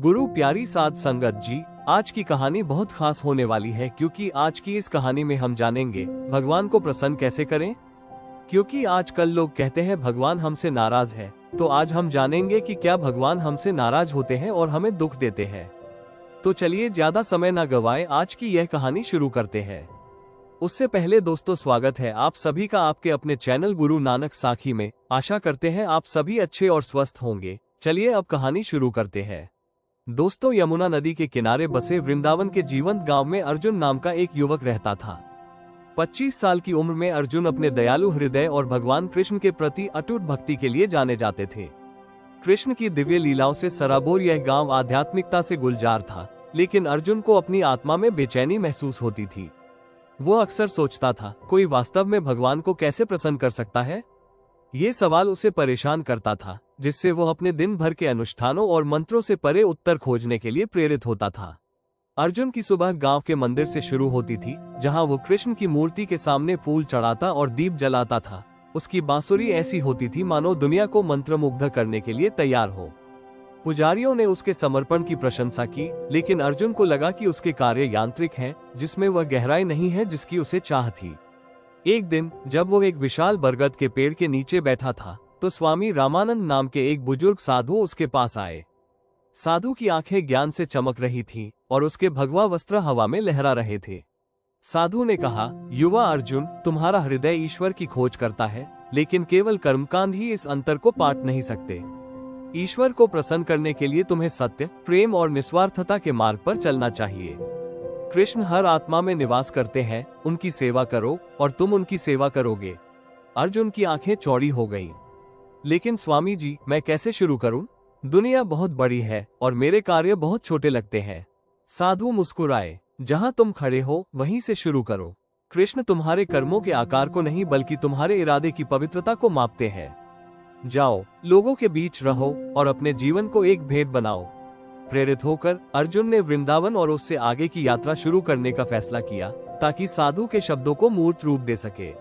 गुरु प्यारी साध संगत जी, आज की कहानी बहुत खास होने वाली है क्योंकि आज की इस कहानी में हम जानेंगे भगवान को प्रसन्न कैसे करें। क्योंकि आजकल लोग कहते हैं भगवान हमसे नाराज है, तो आज हम जानेंगे कि क्या भगवान हमसे नाराज होते हैं और हमें दुख देते हैं। तो चलिए ज्यादा समय न गवाएं, आज की यह कहानी शुरू करते हैं। उससे पहले दोस्तों, स्वागत है आप सभी का आपके अपने चैनल गुरु नानक साखी में। आशा करते हैं आप सभी अच्छे और स्वस्थ होंगे। चलिए अब कहानी शुरू करते हैं। दोस्तों, यमुना नदी के किनारे बसे वृंदावन के जीवंत गांव में अर्जुन नाम का एक युवक रहता था। 25 साल की उम्र में अर्जुन अपने दयालु हृदय और भगवान कृष्ण के प्रति अटूट भक्ति के लिए जाने जाते थे। कृष्ण की दिव्य लीलाओं से सराबोर यह गांव आध्यात्मिकता से गुलजार था, लेकिन अर्जुन को अपनी आत्मा में बेचैनी महसूस होती थी। वो अक्सर सोचता था, कोई वास्तव में भगवान को कैसे प्रसन्न कर सकता है? ये सवाल उसे परेशान करता था, जिससे वो अपने दिन भर के अनुष्ठानों और मंत्रों से परे उत्तर खोजने के लिए प्रेरित होता था। अर्जुन की सुबह गांव के मंदिर से शुरू होती थी, जहां वो कृष्ण की मूर्ति के सामने फूल चढ़ाता और दीप जलाता था। उसकी बांसुरी ऐसी होती थी मानो दुनिया को मंत्रमुग्ध करने के लिए तैयार हो। पुजारियों ने उसके समर्पण की प्रशंसा की, लेकिन अर्जुन को लगा कि उसके कार्य यांत्रिक हैं, जिसमें वह गहराई नहीं है जिसकी उसे चाह थी। एक दिन जब वो एक विशाल बरगद के पेड़ के नीचे बैठा था, तो स्वामी रामानंद नाम के एक बुजुर्ग साधु उसके पास आए। साधु की आंखें ज्ञान से चमक रही थीं और उसके भगवा वस्त्र हवा में लहरा रहे थे। साधु ने कहा, युवा अर्जुन, तुम्हारा हृदय ईश्वर की खोज करता है, लेकिन केवल कर्मकांड ही इस अंतर को पाट नहीं सकते। ईश्वर को प्रसन्न करने के लिए तुम्हें सत्य, प्रेम और निस्वार्थता के मार्ग पर चलना चाहिए। कृष्ण हर आत्मा में निवास करते हैं, उनकी सेवा करो और तुम उनकी सेवा करोगे। अर्जुन की आंखें चौड़ी हो गईं। लेकिन स्वामी जी, मैं कैसे शुरू करूं? दुनिया बहुत बड़ी है और मेरे कार्य बहुत छोटे लगते हैं। साधु मुस्कुराए, जहां तुम खड़े हो वहीं से शुरू करो। कृष्ण तुम्हारे कर्मों के आकार को नहीं बल्कि तुम्हारे इरादे की पवित्रता को मापते हैं। जाओ, लोगों के बीच रहो और अपने जीवन को एक भेंट बनाओ। प्रेरित होकर अर्जुन ने वृंदावन और उससे आगे की यात्रा शुरू करने का फैसला किया, ताकि साधु के शब्दों को मूर्त रूप दे सके।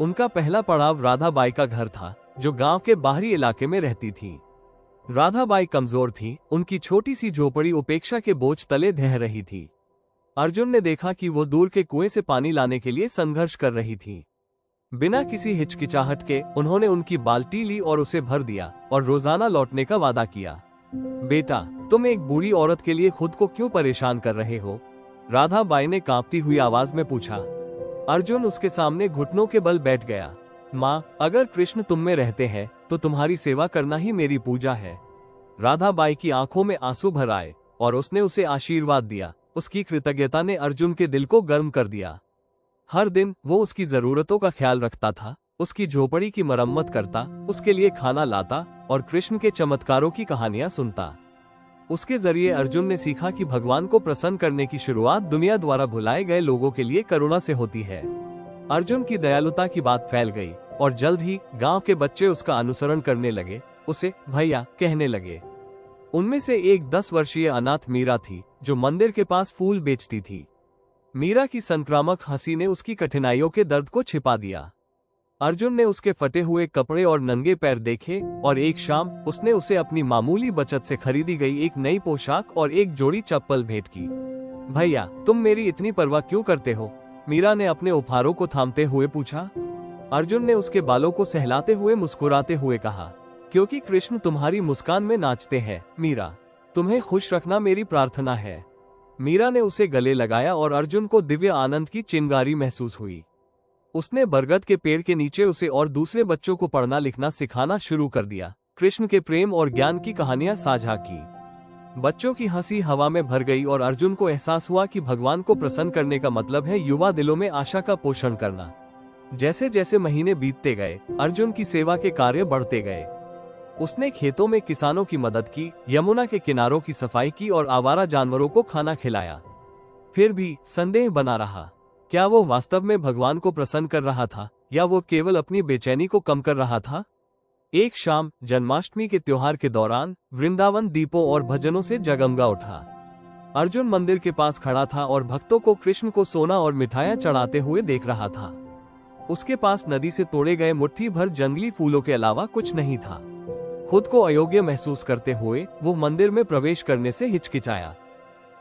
उनका पहला पड़ाव राधाबाई का घर था, जो गांव के बाहरी इलाके में रहती थी। राधाबाई कमजोर थी, उनकी छोटी सी झोपड़ी उपेक्षा के बोझ तले ढह रही थी। अर्जुन ने देखा कि वो दूर के कुएं से पानी लाने के लिए संघर्ष कर रही थी। बिना किसी हिचकिचाहट के उन्होंने उनकी बाल्टी ली और उसे भर दिया और रोजाना लौटने का वादा किया। बेटा, तुम एक बूढ़ी औरत के लिए खुद को क्यों परेशान कर रहे हो? राधाबाई ने कांपती हुई आवाज में पूछा। अर्जुन उसके सामने घुटनों के बल बैठ गया। माँ, अगर कृष्ण तुम में रहते हैं तो तुम्हारी सेवा करना ही मेरी पूजा है। राधाबाई की आंखों में आंसू भर आए और उसने उसे आशीर्वाद दिया। उसकी कृतज्ञता ने अर्जुन के दिल को गर्म कर दिया। हर दिन वो उसकी जरूरतों का ख्याल रखता था, उसकी झोपड़ी की मरम्मत करता, उसके लिए खाना लाता और कृष्ण के चमत्कारों की कहानियां सुनता। उसके जरिए अर्जुन ने सीखा कि भगवान को प्रसन्न करने की शुरुआत दुनिया द्वारा भुलाए गए लोगों के लिए करुणा से होती है। अर्जुन की दयालुता की बात फैल गई और जल्द ही गांव के बच्चे उसका अनुसरण करने लगे, उसे भैया कहने लगे। उनमें से एक 10 वर्षीय अनाथ मीरा थी, जो मंदिर के पास फूल बेचती थी। मीरा की संक्रामक हंसी ने उसकी कठिनाइयों के दर्द को छिपा दिया। अर्जुन ने उसके फटे हुए कपड़े और नंगे पैर देखे और एक शाम उसने उसे अपनी मामूली बचत से खरीदी गई एक नई पोशाक और एक जोड़ी चप्पल भेंट की। भैया, तुम मेरी इतनी परवाह क्यों करते हो? मीरा ने अपने उपहारों को थामते हुए पूछा। अर्जुन ने उसके बालों को सहलाते हुए मुस्कुराते हुए कहा, क्योंकि कृष्ण तुम्हारी मुस्कान में नाचते हैं मीरा। तुम्हें खुश रखना मेरी प्रार्थना है। मीरा ने उसे गले लगाया और अर्जुन को दिव्य आनंद की चिंगारी महसूस हुई। उसने बरगद के पेड़ के नीचे उसे और दूसरे बच्चों को पढ़ना लिखना सिखाना शुरू कर दिया। कृष्ण के प्रेम और ज्ञान की कहानियां साझा की। बच्चों की हंसी हवा में भर गई और अर्जुन को एहसास हुआ कि भगवान को प्रसन्न करने का मतलब है युवा दिलों में आशा का पोषण करना। जैसे जैसे महीने बीतते गए, अर्जुन की सेवा के कार्य बढ़ते गए। उसने खेतों में किसानों की मदद की, यमुना के किनारों की सफाई की और आवारा जानवरों को खाना खिलाया। फिर भी संदेह बना रहा, क्या वो वास्तव में भगवान को प्रसन्न कर रहा था या वो केवल अपनी बेचैनी को कम कर रहा था? एक शाम जन्माष्टमी के त्योहार के दौरान वृंदावन दीपों और भजनों से जगमगा उठा। अर्जुन मंदिर के पास खड़ा था और भक्तों को कृष्ण को सोना और मिठाइयां चढ़ाते हुए देख रहा था। उसके पास नदी से तोड़े गए मुट्ठी भर जंगली फूलों के अलावा कुछ नहीं था। खुद को अयोग्य महसूस करते हुए वो मंदिर में प्रवेश करने से हिचकिचाया।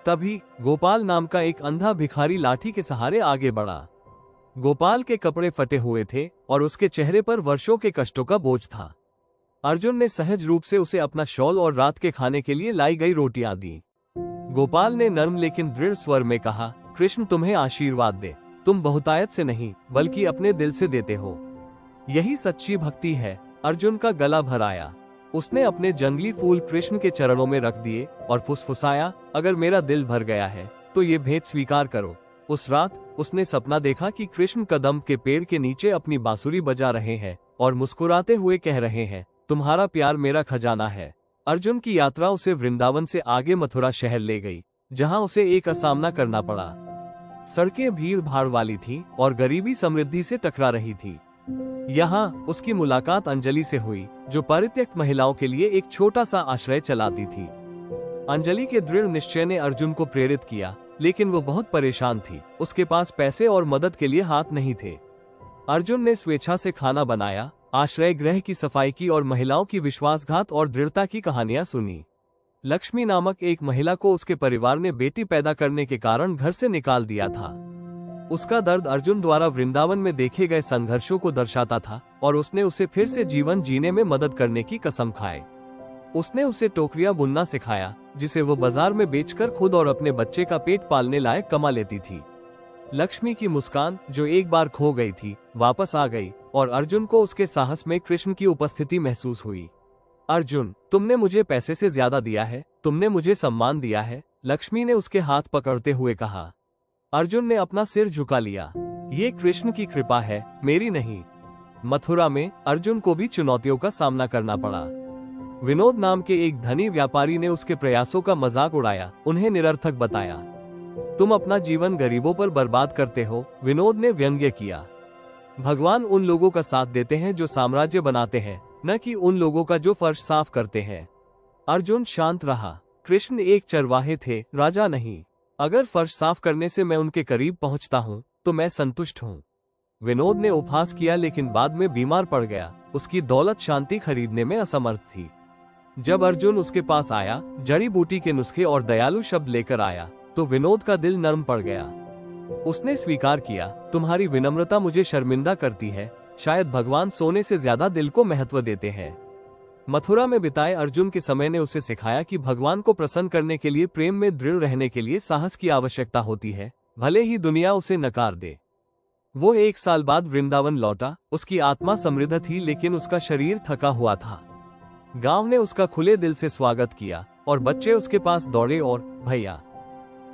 तभी गोपाल नाम का एक अंधा भिखारी लाठी के सहारे आगे बढ़ा। गोपाल के कपड़े फटे हुए थे और उसके चेहरे पर वर्षों के कष्टों का बोझ था। अर्जुन ने सहज रूप से उसे अपना शॉल और रात के खाने के लिए लाई गई रोटियां दी। गोपाल ने नर्म लेकिन दृढ़ स्वर में कहा, कृष्ण तुम्हें आशीर्वाद दे। तुम बहुतायत से नहीं बल्कि अपने दिल से देते हो, यही सच्ची भक्ति है। अर्जुन का गला भर आया। उसने अपने जंगली फूल कृष्ण के चरणों में रख दिए और फुसफुसाया, अगर मेरा दिल भर गया है तो ये भेंट स्वीकार करो। उस रात उसने सपना देखा कि कृष्ण कदम के पेड़ के नीचे अपनी बांसुरी बजा रहे हैं और मुस्कुराते हुए कह रहे हैं, तुम्हारा प्यार मेरा खजाना है। अर्जुन की यात्रा उसे वृंदावन से आगे मथुरा शहर ले गई, जहां उसे एक सामना करना पड़ा। सड़कें भीड़ भाड़ वाली थी और गरीबी समृद्धि से टकरा रही थी। यहाँ उसकी मुलाकात अंजलि से हुई, जो परित्यक्त महिलाओं के लिए एक छोटा सा आश्रय चलाती थी। अंजलि के दृढ़ निश्चय ने अर्जुन को प्रेरित किया, लेकिन वो बहुत परेशान थी। उसके पास पैसे और मदद के लिए हाथ नहीं थे। अर्जुन ने स्वेच्छा से खाना बनाया, आश्रय गृह की सफाई की और महिलाओं की विश्वासघात और दृढ़ता की कहानियां सुनी। लक्ष्मी नामक एक महिला को उसके परिवार ने बेटी पैदा करने के कारण घर से निकाल दिया था। उसका दर्द अर्जुन द्वारा वृंदावन में देखे गए संघर्षों को दर्शाता था और उसने उसे फिर से जीवन जीने में मदद करने की कसम खाई। उसने उसे टोकरियां बुनना सिखाया, जिसे वो बाजार में बेचकर खुद और अपने बच्चे का पेट पालने लायक कमा लेती थी। लक्ष्मी की मुस्कान, जो एक बार खो गई थी, वापस आ गई और अर्जुन को उसके साहस में कृष्ण की उपस्थिति महसूस हुई। अर्जुन, तुमने मुझे पैसे से ज्यादा दिया है, तुमने मुझे सम्मान दिया है, लक्ष्मी ने उसके हाथ पकड़ते हुए कहा। अर्जुन ने अपना सिर झुका लिया। ये कृष्ण की कृपा है, मेरी नहीं। मथुरा में अर्जुन को भी चुनौतियों का सामना करना पड़ा। विनोद नाम के एक धनी व्यापारी ने उसके प्रयासों का मजाक उड़ाया, उन्हें निरर्थक बताया। तुम अपना जीवन गरीबों पर बर्बाद करते हो, विनोद ने व्यंग्य किया। भगवान उन लोगों का साथ देते हैं जो साम्राज्य बनाते हैं, न कि उन लोगों का जो फर्श साफ करते हैं। अर्जुन शांत रहा। कृष्ण एक चरवाहे थे, राजा नहीं। अगर फर्श साफ करने से मैं उनके करीब पहुंचता हूं, तो मैं संतुष्ट हूं। विनोद ने उपहास किया, लेकिन बाद में बीमार पड़ गया। उसकी दौलत शांति खरीदने में असमर्थ थी। जब अर्जुन उसके पास आया, जड़ी बूटी के नुस्खे और दयालु शब्द लेकर आया, तो विनोद का दिल नरम पड़ गया। उसने स्वीकार किया, तुम्हारी विनम्रता मुझे शर्मिंदा करती है। शायद भगवान सोने से ज्यादा दिल को महत्व देते हैं। मथुरा में बिताए अर्जुन के समय ने उसे सिखाया कि भगवान को प्रसन्न करने के लिए प्रेम में दृढ़ रहने के लिए साहस की आवश्यकता होती है, भले ही दुनिया उसे नकार दे। वो 1 साल बाद वृंदावन लौटा। उसकी आत्मा समृद्ध थी, लेकिन उसका शरीर थका हुआ था। गांव ने उसका खुले दिल से स्वागत किया और बच्चे उसके पास दौड़े और भैया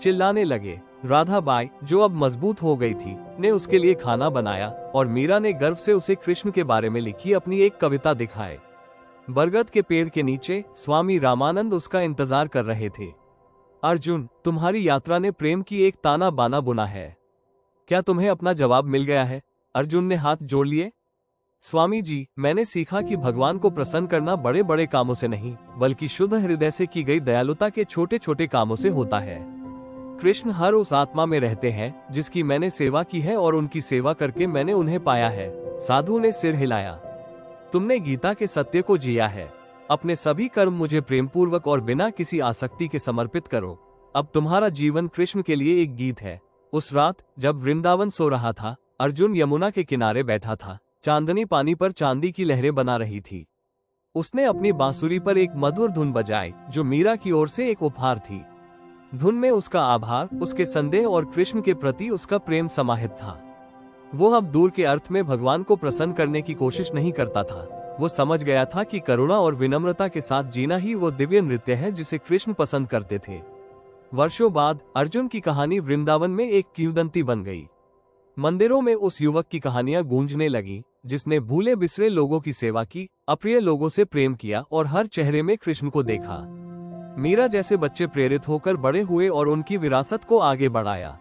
चिल्लाने लगे। राधा बाई, जो अब मजबूत हो गई थी, ने उसके लिए खाना बनाया और मीरा ने गर्व से उसे कृष्ण के बारे में लिखी अपनी एक कविता दिखाए। बरगद के पेड़ के नीचे स्वामी रामानंद उसका इंतजार कर रहे थे। अर्जुन, तुम्हारी यात्रा ने प्रेम की एक ताना बाना बुना है। क्या तुम्हें अपना जवाब मिल गया है? अर्जुन ने हाथ जोड़ लिए। स्वामी जी, मैंने सीखा कि भगवान को प्रसन्न करना बड़े बड़े कामों से नहीं, बल्कि शुद्ध हृदय से की गई दयालुता के छोटे छोटे कामों से होता है। कृष्ण हर उस आत्मा में रहते हैं जिसकी मैंने सेवा की है, और उनकी सेवा करके मैंने उन्हें पाया है। साधु ने सिर हिलाया। तुमने गीता के सत्य को जिया है। अपने सभी कर्म मुझे प्रेमपूर्वक और बिना किसी आसक्ति के समर्पित करो। अब तुम्हारा जीवन कृष्ण के लिए एक गीत है। उस रात जब वृंदावन सो रहा था, अर्जुन यमुना के किनारे बैठा था। चांदनी पानी पर चांदी की लहरें बना रही थी। उसने अपनी बांसुरी पर एक मधुर धुन बजाई, जो मीरा की ओर से एक उपहार थी। धुन में उसका आभार, उसके संदेह और कृष्ण के प्रति उसका प्रेम समाहित था। वो अब दूर के अर्थ में भगवान को प्रसन्न करने की कोशिश नहीं करता था। वो समझ गया था कि करुणा और विनम्रता के साथ जीना ही वो दिव्य नृत्य है जिसे कृष्ण पसंद करते थे। वर्षों बाद अर्जुन की कहानी वृंदावन में एक किंवदंती बन गई। मंदिरों में उस युवक की कहानियां गूंजने लगी, जिसने भूले बिसरे लोगों की सेवा की, अप्रिय लोगों से प्रेम किया और हर चेहरे में कृष्ण को देखा। मीरा जैसे बच्चे प्रेरित होकर बड़े हुए और उनकी विरासत को आगे बढ़ाया।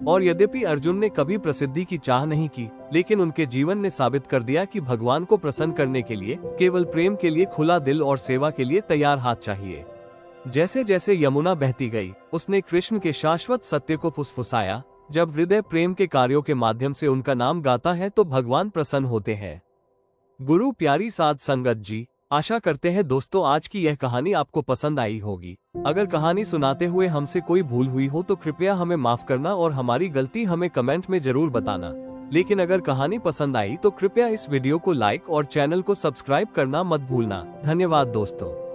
और यद्यपि अर्जुन ने कभी प्रसिद्धि की चाह नहीं की, लेकिन उनके जीवन ने साबित कर दिया कि भगवान को प्रसन्न करने के लिए केवल प्रेम के लिए खुला दिल और सेवा के लिए तैयार हाथ चाहिए। जैसे जैसे यमुना बहती गई, उसने कृष्ण के शाश्वत सत्य को फुसफुसाया। जब हृदय प्रेम के कार्यों के माध्यम से उनका नाम गाता है तो भगवान प्रसन्न होते हैं। गुरु प्यारी साध संगत जी, आशा करते हैं दोस्तों आज की यह कहानी आपको पसंद आई होगी। अगर कहानी सुनाते हुए हमसे कोई भूल हुई हो तो कृपया हमें माफ करना और हमारी गलती हमें कमेंट में जरूर बताना। लेकिन अगर कहानी पसंद आई तो कृपया इस वीडियो को लाइक और चैनल को सब्सक्राइब करना मत भूलना। धन्यवाद दोस्तों।